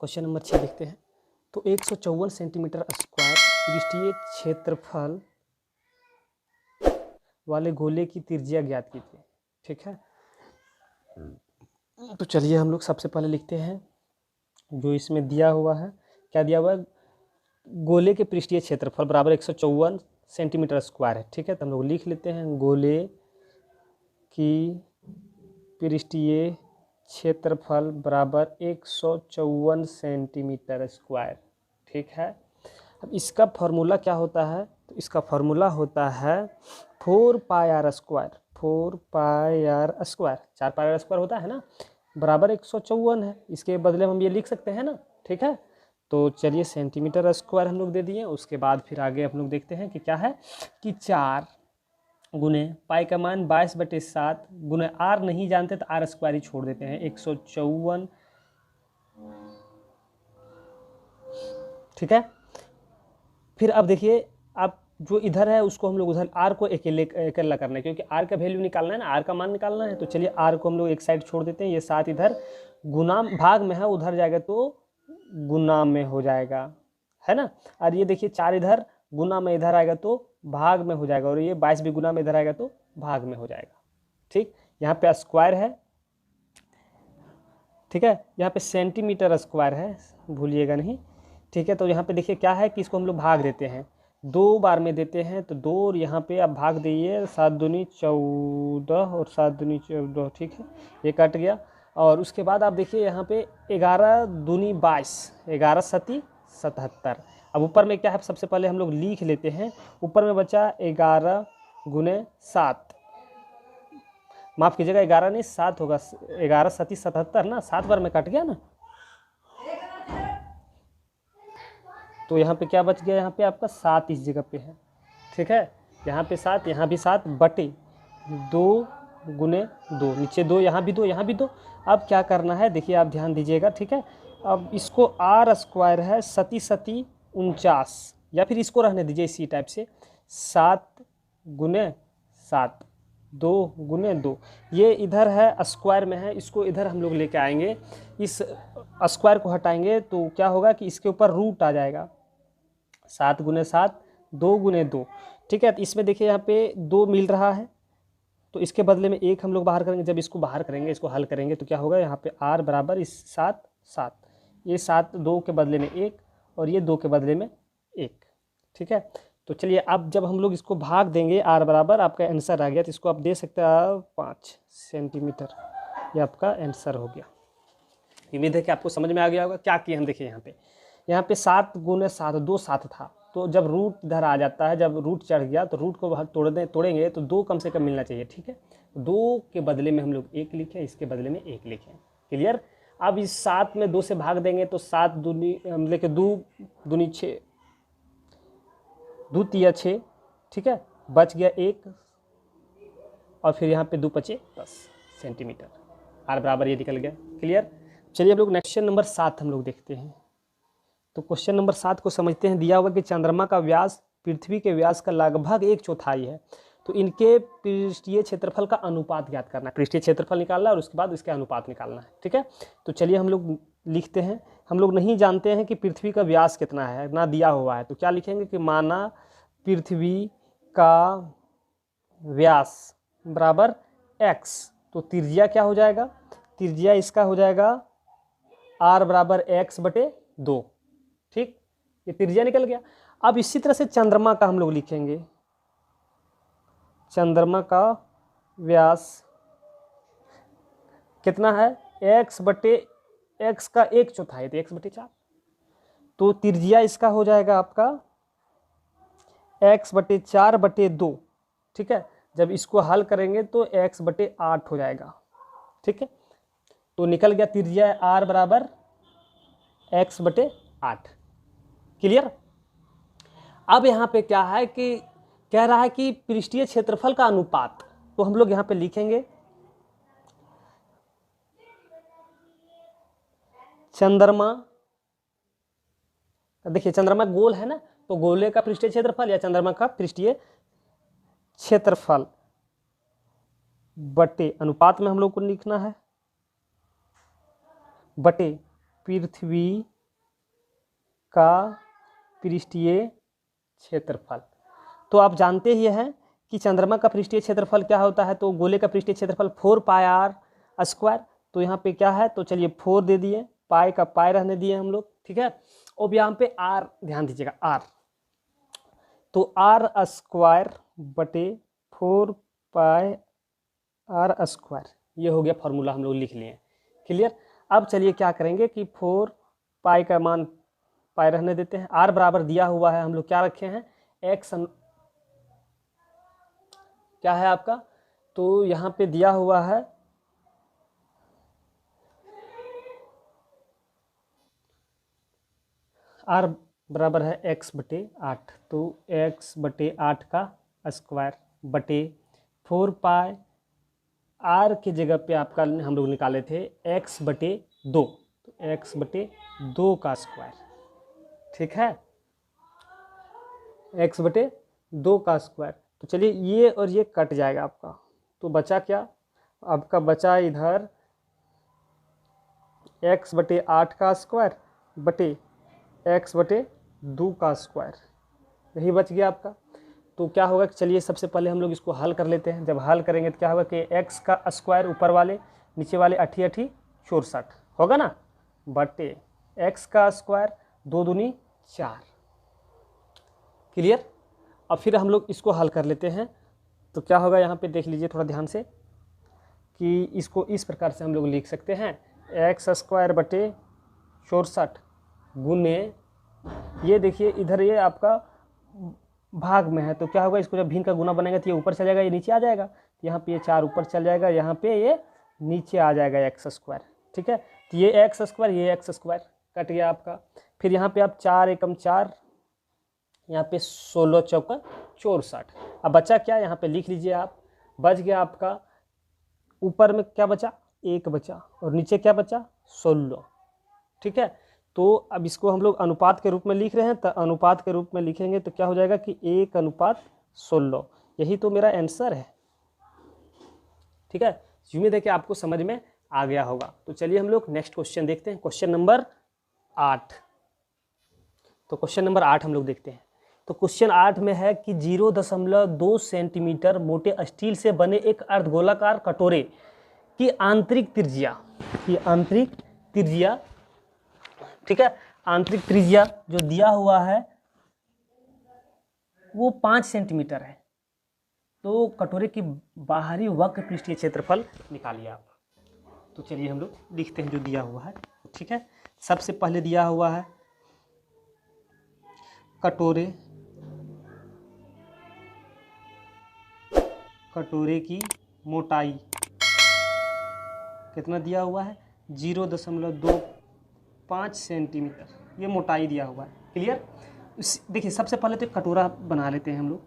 Question number 6 देखते हैं। तो 154 सेंटीमीटर स्क्वायर पृष्ठीय क्षेत्रफल वाले गोले की त्रिज्या ज्ञात कीजिए। ठीक है, तो चलिए हम लोग सबसे पहले लिखते हैं जो इसमें दिया हुआ है। क्या दिया हुआ है? गोले के पृष्ठीय क्षेत्रफल बराबर 154 सेंटीमीटर स्क्वायर है। ठीक है, तो हम लोग लिख लेते हैं गोले की पृष्ठीय क्षेत्रफल बराबर 154 सेंटीमीटर स्क्वायर। ठीक है, अब इसका फॉर्मूला क्या होता है? तो इसका फॉर्मूला होता है 4 pi r square. 4 pi r square, 4 pi r square होता है ना, बराबर 154 है। इसके बदले हम ये लिख सकते हैं ना। ठीक है, तो चलिए सेंटीमीटर स्क्वायर हम लोग दे दिए। उसके बाद फिर आगे हम लोग देखते हैं कि क्या है कि 4 गुने पाई का मान 22/7 गुने आर नहीं जानते तो आर स्क्वायर ही छोड़ देते हैं 154। ठीक है, फिर अब देखिए, आप जो इधर है उसको हम लोग उधर आर को अकेला करना है, क्योंकि आर का वैल्यू निकालना है ना, आर का मान निकालना है। तो चलिए आर को हम लोग एक साइड छोड़ देते हैं। ये 7 इधर गुना भाग में है, उधर जाएगा तो गुना में हो जाएगा, है ना। और ये देखिए 4 इधर गुना में इधर आएगा तो भाग में हो जाएगा, और ये 22 भी गुना में इधर आएगा तो भाग में हो जाएगा। ठीक, यहाँ पे स्क्वायर है। ठीक है, यहाँ पे सेंटीमीटर स्क्वायर है, भूलिएगा नहीं। ठीक है, तो यहाँ पे देखिए क्या है कि इसको हम लोग भाग देते हैं, 2 बार में देते हैं। तो 2 और यहाँ पे आप भाग दीजिए, 7 दूनी 14 और 7 दूनी 14। ठीक है, ये कट गया। और उसके बाद आप देखिए यहाँ पे 11 दूनी 22, 11 सती 77। अब ऊपर में क्या है, सबसे पहले हम लोग लिख लेते हैं। ऊपर में बचा 11 गुने 7, माफ़ कीजिएगा 11 नहीं 7 होगा, 11 सती 77 ना, 7 बार में कट गया ना। तो यहाँ पे क्या बच गया, यहाँ पे आपका 7 इस जगह पे है। ठीक है, यहाँ पे 7, यहाँ भी 7 बटे 2 गुने 2, नीचे 2, यहाँ भी 2, यहाँ भी 2। अब क्या करना है देखिए, आप ध्यान दीजिएगा। ठीक है, अब इसको आर स्क्वायर है सती सती 49, या फिर इसको रहने दीजिए इसी टाइप से, 7 गुने 7, 2 गुने 2। ये इधर है स्क्वायर में है, इसको इधर हम लोग लेके आएंगे। इस स्क्वायर को हटाएंगे तो क्या होगा कि इसके ऊपर रूट आ जाएगा, 7 गुने 7, 2 गुने 2। ठीक है, तो इसमें देखिए यहाँ पे 2 मिल रहा है, तो इसके बदले में 1 हम लोग बाहर करेंगे। जब इसको बाहर करेंगे, इसको हल करेंगे, तो क्या होगा यहाँ पे r बराबर इस 7 7, ये 7 2 के बदले में 1, और ये 2 के बदले में 1। ठीक है, तो चलिए अब जब हम लोग इसको भाग देंगे, r बराबर आपका आंसर आ गया, तो इसको आप दे सकते हैं 5 सेंटीमीटर। ये आपका आंसर हो गया। उम्मीद है कि आपको समझ में आ गया होगा क्या किया हम। देखिए यहाँ पे 7 गुने 7, 2 7 था, तो जब रूट इधर आ जाता है, जब रूट चढ़ गया तो रूट को तोड़ेंगे तो 2 कम से कम मिलना चाहिए। ठीक है, 2 के बदले में हम लोग 1 लिखें, इसके बदले में 1 लिखें। क्लियर। अब इस 7 में 2 से भाग देंगे तो 7 दूनी हम लेके 2 दूनी 6, 2 तिया 6। ठीक है, बच गया 1, और फिर यहाँ पे 2 पचे 10 सेंटीमीटर, आर बराबर ये निकल गया। क्लियर। चलिए हम लोग क्वेश्चन नंबर 7 हम लोग देखते हैं। तो क्वेश्चन नंबर 7 को समझते हैं। दिया हुआ कि चंद्रमा का व्यास पृथ्वी के व्यास का लगभग 1/4 है, तो इनके पृष्ठीय क्षेत्रफल का अनुपात ज्ञात करना है। पृष्ठीय क्षेत्रफल निकालना है और उसके बाद इसके अनुपात निकालना है। ठीक है, तो चलिए हम लोग लिखते हैं। हम लोग नहीं जानते हैं कि पृथ्वी का व्यास कितना है, ना दिया हुआ है, तो क्या लिखेंगे कि माना पृथ्वी का व्यास बराबर x, तो त्रिज्या क्या हो जाएगा, त्रिज्या इसका हो जाएगा r बराबर x बटे 2। ठीक, ये त्रिज्या निकल गया। अब इसी तरह से चंद्रमा का हम लोग लिखेंगे। चंद्रमा का व्यास कितना है, x बटे x का 1/4, तो x बटे 4, तो त्रिज्या इसका हो जाएगा आपका x बटे 4 बटे 2। ठीक है, जब इसको हल करेंगे तो x बटे 8 हो जाएगा। ठीक है, तो निकल गया त्रिज्या r बराबर x बटे 8। क्लियर। अब यहाँ पे क्या है कि कह रहा है कि पृष्ठीय क्षेत्रफल का अनुपात, तो हम लोग यहाँ पे लिखेंगे चंद्रमा। देखिए चंद्रमा गोल है ना, तो गोले का पृष्ठीय क्षेत्रफल या चंद्रमा का पृष्ठीय क्षेत्रफल बटे अनुपात में हम लोग को लिखना है, बटे पृथ्वी का पृष्ठीय क्षेत्रफल। तो आप जानते ही हैं कि चंद्रमा का पृष्ठीय क्षेत्रफल क्या होता है, तो गोले का पृष्ठीय क्षेत्रफल 4πr²। तो यहाँ पे क्या है, तो चलिए 4 दे दिए, पाई का पाई रहने दिए हम लोग, ठीक है। अब यहाँ पे आर ध्यान दीजिएगा, आर, तो r² बटे 4πr², ये हो गया फॉर्मूला, हम लोग लिख लिए, क्लियर। अब चलिए क्या करेंगे कि 4 पाई का मान पाई रहने देते हैं, r बराबर दिया हुआ है, हम लोग क्या रखे हैं, x क्या है आपका, तो यहाँ पे दिया हुआ है r बराबर है x/8, तो x/8 का स्क्वायर बटे 4 पाई, r की जगह पे आपका हम लोग निकाले थे x/2, तो x/2 का स्क्वायर, ठीक है, x/2 का स्क्वायर। तो चलिए ये और ये कट जाएगा आपका, तो बचा क्या, आपका बचा इधर x/8 का स्क्वायर बटे x/2 का स्क्वायर, यही बच गया आपका। तो क्या होगा कि चलिए सबसे पहले हम लोग इसको हल कर लेते हैं। जब हल करेंगे तो क्या होगा कि x का स्क्वायर ऊपर वाले, नीचे वाले 8 64 होगा ना, बटे x का स्क्वायर 2 दूनी 4, क्लियर। अब फिर हम लोग इसको हल कर लेते हैं, तो क्या होगा यहाँ पे देख लीजिए थोड़ा ध्यान से, कि इसको इस प्रकार से हम लोग लिख सकते हैं, x² बटे 64 गुने, ये देखिए इधर ये आपका भाग में है, तो क्या होगा, इसको जब भिन्न का गुना बनेगा तो ये ऊपर चल जाएगा, ये नीचे आ जाएगा, तो यहाँ पे ये 4 ऊपर चल जाएगा, यहाँ पे ये नीचे आ जाएगा x², ठीक है। तो ये x², ये x² कट गया आपका। फिर यहाँ पे आप 4 एकम 4, यहाँ पे 16 चौका 64। अब बचा क्या, यहाँ पे लिख लीजिए आप, बच गया आपका, ऊपर में क्या बचा, 1 बचा, और नीचे क्या बचा, 16, ठीक है। तो अब इसको हम लोग अनुपात के रूप में लिख रहे हैं, तो अनुपात के रूप में लिखेंगे तो क्या हो जाएगा कि 1:16, यही तो मेरा आंसर है, ठीक है। उम्मीद है कि आपको समझ में आ गया होगा। तो चलिए हम लोग नेक्स्ट क्वेश्चन देखते हैं, क्वेश्चन नंबर 8। तो क्वेश्चन नंबर 8 हम लोग देखते हैं। तो क्वेश्चन 8 में है कि 0.2 सेंटीमीटर मोटे स्टील से बने एक अर्धगोलाकार कटोरे की आंतरिक त्रिज्या, ठीक है, आंतरिक त्रिज्या जो दिया हुआ है वो 5 सेंटीमीटर है। तो कटोरे की बाहरी वक्र पृष्ठीय क्षेत्रफल निकालिए आप। तो चलिए हम लोग लिखते हैं जो दिया हुआ है, ठीक है। सबसे पहले दिया हुआ है कटोरे की मोटाई कितना दिया हुआ है, 0.25 सेंटीमीटर, ये मोटाई दिया हुआ है, क्लियर। देखिए सबसे पहले तो कटोरा बना लेते हैं हम लोग।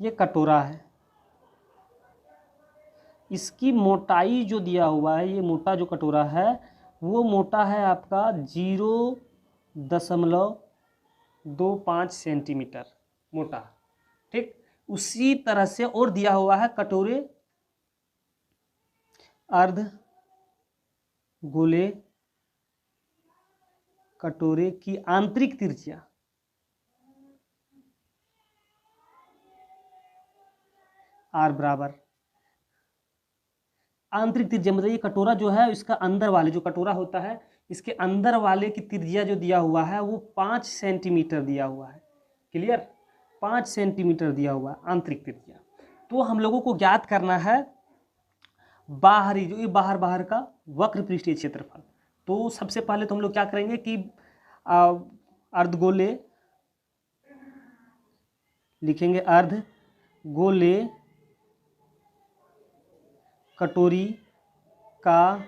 ये कटोरा है, इसकी मोटाई जो दिया हुआ है, ये मोटा जो कटोरा है वो मोटा है आपका 0.25 सेंटीमीटर मोटा, ठीक। उसी तरह से और दिया हुआ है अर्धगोले कटोरे की आंतरिक त्रिज्या, आर बराबर आंतरिक त्रिज्या, मतलब ये कटोरा जो है इसका अंदर वाले जो कटोरा होता है इसके अंदर वाले की त्रिज्या जो दिया हुआ है वो 5 सेंटीमीटर दिया हुआ है, क्लियर, 5 सेंटीमीटर दिया हुआ है आंतरिक त्रिज्या। तो हम लोगों को ज्ञात करना है बाहरी, जो ये बाहर का वक्र पृष्ठीय क्षेत्रफल। तो सबसे पहले तो हम लोग क्या करेंगे कि अर्धगोले लिखेंगे, अर्धगोले कटोरी का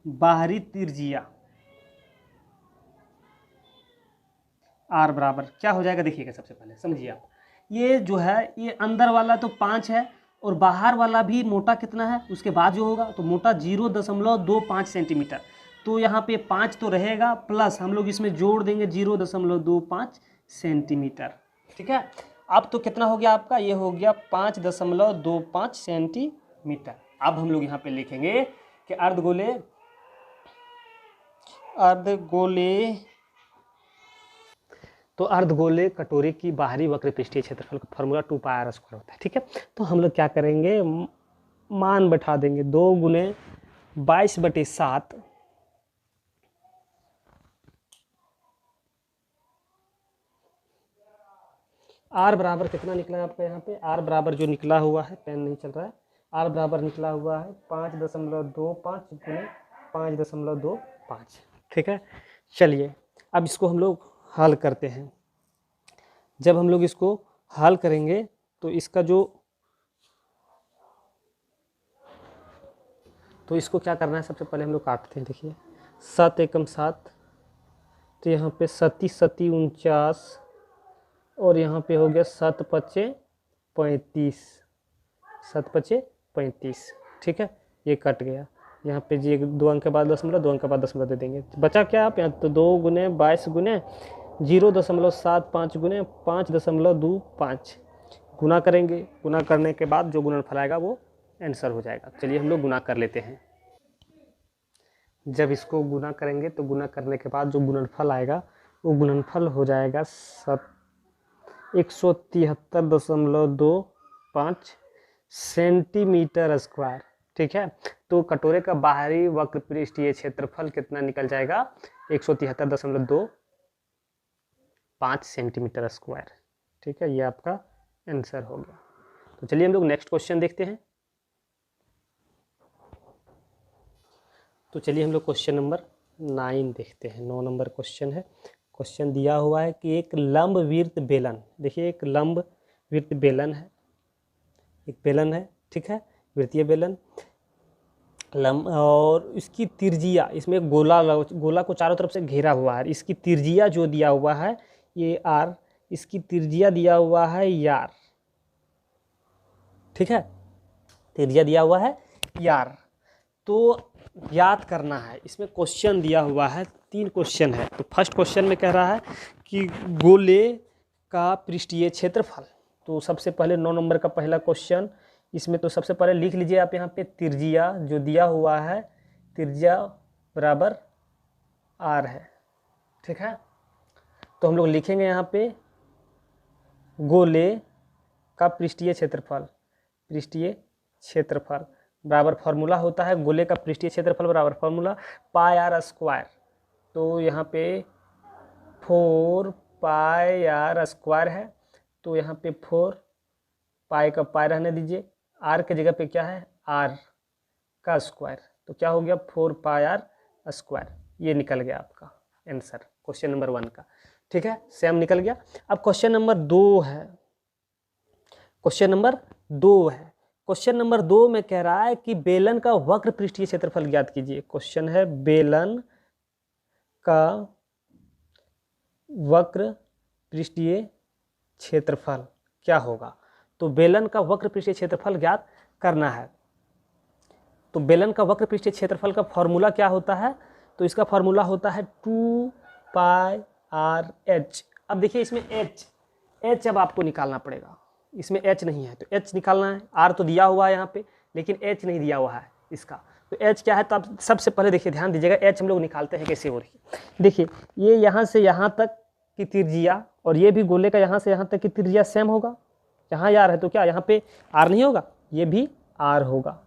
बाहरी त्रिज्या आर बराबर क्या हो जाएगा, देखिएगा सबसे पहले समझिए आप, ये जो है ये अंदर वाला तो 5 है और बाहर वाला भी मोटा कितना है, उसके बाद जो होगा तो मोटा 0.25 सेंटीमीटर। तो यहाँ पे 5 तो रहेगा, प्लस हम लोग इसमें जोड़ देंगे 0.25 सेंटीमीटर, ठीक है। अब तो कितना हो गया आपका, ये हो गया 5.25 सेंटीमीटर। अब हम लोग यहाँ पे लिखेंगे कि अर्धगोले तो अर्धगोले कटोरे की बाहरी वक्र पृष्ठीय क्षेत्रफल का फॉर्मूला 2πr² होता है। ठीक है, तो हम लोग क्या करेंगे, मान बैठा देंगे 2 गुने 22/7 आर बराबर कितना निकला है आपका यहाँ पे, आर बराबर जो निकला हुआ है, पेन नहीं चल रहा है, आर बराबर निकला हुआ है 5.25 गुने 5.25। ठीक है, चलिए अब इसको हम लोग हल करते हैं। जब हम लोग इसको हल करेंगे तो इसका तो इसको क्या करना है, सबसे पहले हम लोग काटते हैं। देखिए 7 एकम 7, तो यहाँ पे 7 49 और यहाँ पे हो गया 7 5 35, 7 5 35। ठीक है, ये कट गया, यहाँ पे जी 2 अंक के बाद दशमलव, 2 अंक के बाद दशमलव दे देंगे। बचा क्या आप यहाँ, तो 2 गुने 22 गुने 0.75 गुने 5.25 गुना करेंगे। गुना करने के बाद जो गुणनफल आएगा वो आंसर हो जाएगा। चलिए हम लोग गुना कर लेते हैं। जब इसको गुना करेंगे तो गुना करने के बाद जो गुणनफल आएगा वो गुणनफल हो जाएगा 173.25 सेंटीमीटर स्क्वायर। ठीक है, तो कटोरे का बाहरी वक्र पृष्ठीय क्षेत्रफल कितना निकल जाएगा, 173.25 सेंटीमीटर स्क्वायर। ठीक है, ये आपका आंसर हो गया। तो चलिए हम लोग नेक्स्ट क्वेश्चन देखते हैं। तो चलिए हम लोग क्वेश्चन नंबर 9 देखते हैं। 9 नंबर क्वेश्चन है। क्वेश्चन दिया हुआ है कि एक लंबवृत्त बेलन, देखिए एक लंबवृत्त बेलन है, एक बेलन है। ठीक है, वृत्तीय बेलन और इसकी तिर्जिया, इसमें गोला को चारों तरफ से घेरा हुआ है। इसकी तिर्जिया जो दिया हुआ है ये आर, इसकी तिर्जिया दिया हुआ है यार। ठीक है, तिर्जिया दिया हुआ है यार, तो याद करना है। इसमें क्वेश्चन दिया हुआ है, 3 क्वेश्चन है। तो फर्स्ट क्वेश्चन में कह रहा है कि गोले का पृष्ठीय क्षेत्रफल। तो सबसे पहले 9 नंबर का पहला क्वेश्चन, इसमें तो सबसे पहले लिख लीजिए आप यहाँ पे तिर्जिया जो दिया हुआ है, तिर्जिया बराबर आर है। ठीक है, तो हम लोग लिखेंगे यहाँ पे गोले का पृष्ठीय क्षेत्रफल, पृष्ठीय क्षेत्रफल बराबर फॉर्मूला होता है गोले का पृष्ठीय क्षेत्रफल बराबर फॉर्मूला πr²। तो यहाँ पे 4πr² है, तो यहाँ पे 4 पाई का पाई रहने दीजिए, आर के जगह पे क्या है, आर का स्क्वायर, तो क्या हो गया 4πr²। ये निकल गया आपका आंसर क्वेश्चन नंबर 1 का। ठीक है, सेम निकल गया। अब क्वेश्चन नंबर 2 है। क्वेश्चन नंबर 2 है। क्वेश्चन नंबर 2 में कह रहा है कि बेलन का वक्र पृष्ठीय क्षेत्रफल ज्ञात कीजिए। क्वेश्चन है बेलन का वक्र पृष्ठीय क्षेत्रफल क्या होगा। तो बेलन का वक्र पृष्ठीय क्षेत्रफल ज्ञात करना है। तो बेलन का वक्र पृष्ठीय क्षेत्रफल का फॉर्मूला क्या होता है, तो इसका फॉर्मूला होता है 2πr/h। अब देखिए इसमें h अब आपको निकालना पड़ेगा, इसमें h नहीं है तो h निकालना है। r तो दिया हुआ है यहाँ पे, लेकिन h नहीं दिया हुआ है इसका, तो h क्या है, तो आप सबसे पहले देखिए ध्यान दीजिएगा h हम लोग निकालते हैं कैसे हो रही है। देखिए ये यहाँ से यहाँ तक की तिर्जिया और ये भी गोले का यहाँ से यहाँ तक की तिर्जिया सेम होगा। यहाँ यार है तो क्या यहाँ पे r नहीं होगा, ये भी r होगा।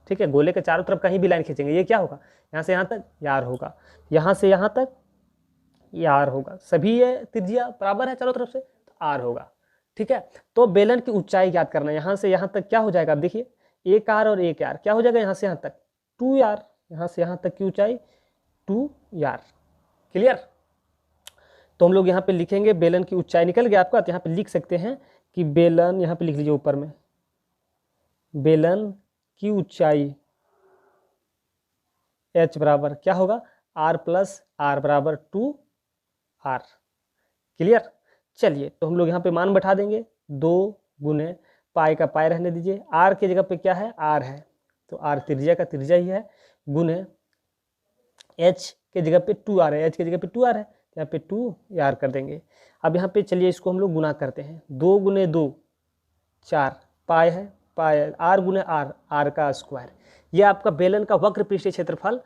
ठीक है, गोले के चारों तरफ कहीं भी लाइन खींचेंगे, ये क्या होगा, यहाँ से यहाँ तक यार होगा, यहाँ से यहाँ तक यार होगा, सभी ये तिर्जिया बराबर है चारों तरफ से, तो r होगा। ठीक है, तो बेलन की ऊंचाई याद करना है। यहाँ से यहाँ तक क्या हो जाएगा, अब देखिए एक r और एक r क्या हो जाएगा, यहाँ से यहाँ तक 2r, यहाँ से यहाँ तक की ऊंचाई 2r। क्लियर, तो हम लोग यहाँ पे लिखेंगे बेलन की ऊंचाई निकल गया आपका, तो यहाँ पे लिख सकते हैं कि बेलन, यहाँ पे लिख लीजिए ऊपर में, बेलन की ऊंचाई h बराबर क्या होगा, r + r बराबर 2r। क्लियर, चलिए तो हम लोग यहाँ पे मान बैठा देंगे, 2 गुने पाई का पाई रहने दीजिए, r की जगह पे क्या है, r है, तो r तिर्जिया का तिर्जिया ही है, गुने h के जगह पे 2r है, h की जगह पे 2r है, यहाँ पे 2r कर देंगे। अब यहाँ पे चलिए इसको हम लोग गुना करते हैं, 2 गुने 2 4 पाई है, पाई r गुने r, r का स्क्वायर, ये आपका बेलन का वक्र पृष्ठीय क्षेत्रफल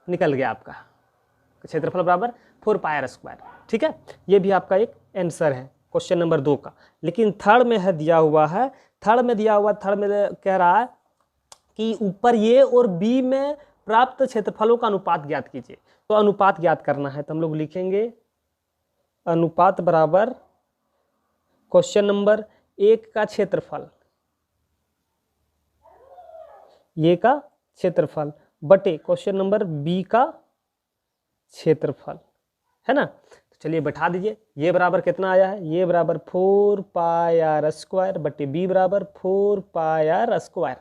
निकल गया आपका, क्षेत्रफल बराबर 4 पाई आर स्क्वायर। ठीक है, ये भी आपका एक आंसर है क्वेश्चन नंबर 2 का। लेकिन थर्ड में है दिया हुआ है, थर्ड में कह रहा है कि ऊपर ए और बी में प्राप्त क्षेत्रफलों का अनुपात ज्ञात कीजिए। तो अनुपात ज्ञात करना है तो हम लोग लिखेंगे अनुपात बराबर क्वेश्चन नंबर 1 का क्षेत्रफल, ये का क्षेत्रफल बटे क्वेश्चन नंबर बी का क्षेत्रफल, है ना। तो चलिए बैठा दीजिए, ये बराबर कितना आया है, ये बराबर 4 पाई आर स्क्वायर बटे बी बराबर 4 पाई आर स्क्वायर।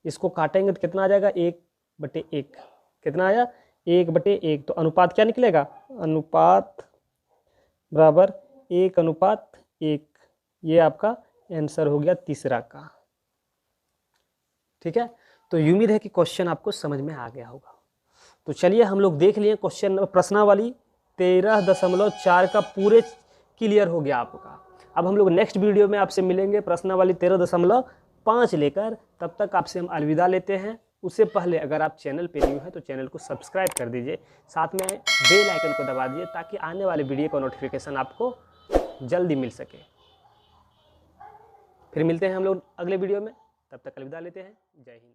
इसको काटेंगे तो कितना आ जाएगा, 1/1। कितना आया, 1/1। तो अनुपात क्या निकलेगा, अनुपात बराबर 1:1। ये आपका आंसर हो गया तीसरा का। ठीक है, तो उम्मीद है कि क्वेश्चन आपको समझ में आ गया होगा। तो चलिए हम लोग देख लिए क्वेश्चन प्रश्नावली 13.4 का पूरे क्लियर हो गया आपका। अब हम लोग नेक्स्ट वीडियो में आपसे मिलेंगे प्रश्नावली 13.5 लेकर। तब तक आपसे हम अलविदा लेते हैं। उससे पहले अगर आप चैनल पे न्यू हैं तो चैनल को सब्सक्राइब कर दीजिए, साथ में बेल आइकन को दबा दीजिए ताकि आने वाले वीडियो का नोटिफिकेशन आपको जल्दी मिल सके। फिर मिलते हैं हम लोग अगले वीडियो में, तब तक अलविदा लेते हैं। जय हिंद।